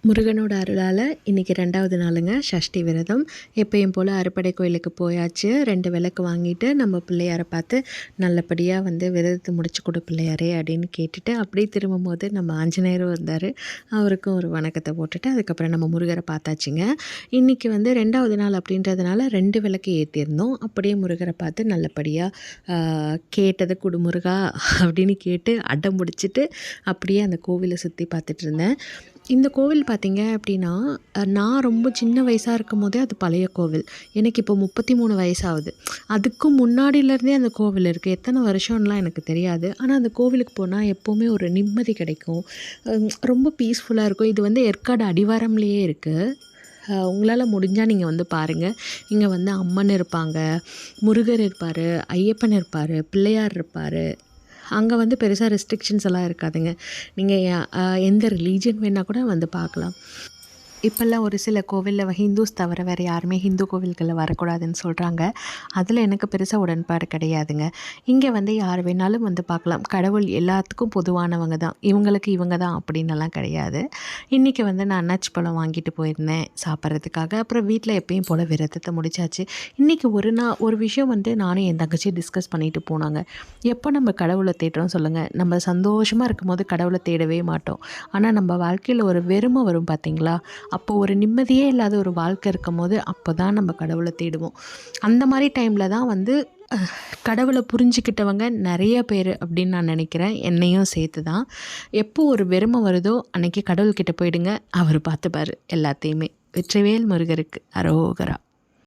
முருகனோட அருளால் இன்றைக்கி 2வது நாளுங்க சஷ்டி விரதம். எப்பயும் போல் அறுப்படை கோயிலுக்கு போயாச்சு. 2 விளக்கு வாங்கிட்டு நம்ம பிள்ளையாரை பார்த்து நல்லபடியாக விரதத்தை முடிச்சு கொடு பிள்ளையாரே அப்படின்னு கேட்டுட்டு அப்படியே திரும்பும்போது நம்ம ஆஞ்சநேயரும் வந்தார். அவருக்கும் ஒரு வணக்கத்தை போட்டுட்டு அதுக்கப்புறம் நம்ம முருகரை பார்த்தாச்சுங்க. இன்றைக்கி 2வது நாள் அப்படின்றதுனால 2 விளக்கு ஏற்றிருந்தோம். அப்படியே முருகரை பார்த்து நல்லபடியாக கேட்டதை கொடு முருகா அப்படின்னு கேட்டு அடம் முடிச்சுட்டு அப்படியே அந்த கோவிலை சுற்றி பார்த்துட்டு இருந்தேன். இந்த கோவில் பார்த்திங்க அப்படின்னா, நான் ரொம்ப சின்ன வயசாக இருக்கும் போதே அது பழைய கோவில். எனக்கு இப்போ 33 வயசாகுது. அதுக்கும் முன்னாடியிலேருந்தே அந்த கோவில் இருக்குது. எத்தனை வருஷம்லாம் எனக்கு தெரியாது. ஆனால் அந்த கோவிலுக்கு போனால் எப்போவுமே ஒரு நிம்மதி கிடைக்கும். ரொம்ப பீஸ்ஃபுல்லாக இருக்கும். இது ஏற்காடு அடிவாரம்லேயே இருக்குது. உங்களால் முடிஞ்சால் நீங்கள் பாருங்கள். இங்கே அம்மன் இருப்பாங்க, முருகர் இருப்பார், ஐயப்பன் இருப்பார், பிள்ளையார் இருப்பார். அங்கே பெருசாக ரெஸ்ட்ரிக்ஷன்ஸ் எல்லாம் இருக்காதுங்க. நீங்கள் எந்த ரிலீஜன் வேணால் கூட பார்க்கலாம். இப்போல்லாம் ஒரு சில கோவிலில் ஹிந்துஸ் தவிர வேறு யாருமே ஹிந்து கோவில்களில் வரக்கூடாதுன்னு சொல்கிறாங்க. அதில் எனக்கு பெருசாக உடன்பாடு கிடையாதுங்க. இங்கே யார் வேணாலும் பார்க்கலாம். கடவுள் எல்லாத்துக்கும் பொதுவானவங்க தான். இவங்களுக்கு இவங்க தான் அப்படின்னலாம் கிடையாது. இன்றைக்கி நான் அன்னாச்சி பழம் வாங்கிட்டு போயிருந்தேன் சாப்பிட்றதுக்காக. அப்புறம் வீட்டில் எப்பயும் போல் விரதத்தை முடிச்சாச்சு. இன்றைக்கி ஒரு விஷயம் நானும் என் தங்கச்சியும் டிஸ்கஸ் பண்ணிட்டு போனாங்க. எப்போ நம்ம கடவுளை தேடுறோம் சொல்லுங்கள். நம்ம சந்தோஷமாக இருக்கும்போது கடவுளை தேடவே மாட்டோம். ஆனால் நம்ம வாழ்க்கையில் ஒரு வெறுமை வரும் பார்த்திங்களா, அப்போ ஒரு நிம்மதியே இல்லாத ஒரு வாழ்க்கை இருக்கும் போது அப்போ தான் நம்ம கடவுளை தேடுவோம். அந்த மாதிரி டைமில் தான் கடவுளை புரிஞ்சுக்கிட்டவங்க நிறைய பேர் அப்படின்னு நான் நினைக்கிறேன். என்னையும் சேர்த்து தான். எப்போ ஒரு வெறுமை வருதோ அன்றைக்கி கடவுள்கிட்ட போயிடுங்க. அவர் பார்த்துப்பார் எல்லாத்தையுமே. வெற்றிவேல் முருகருக்கு அரோகரா.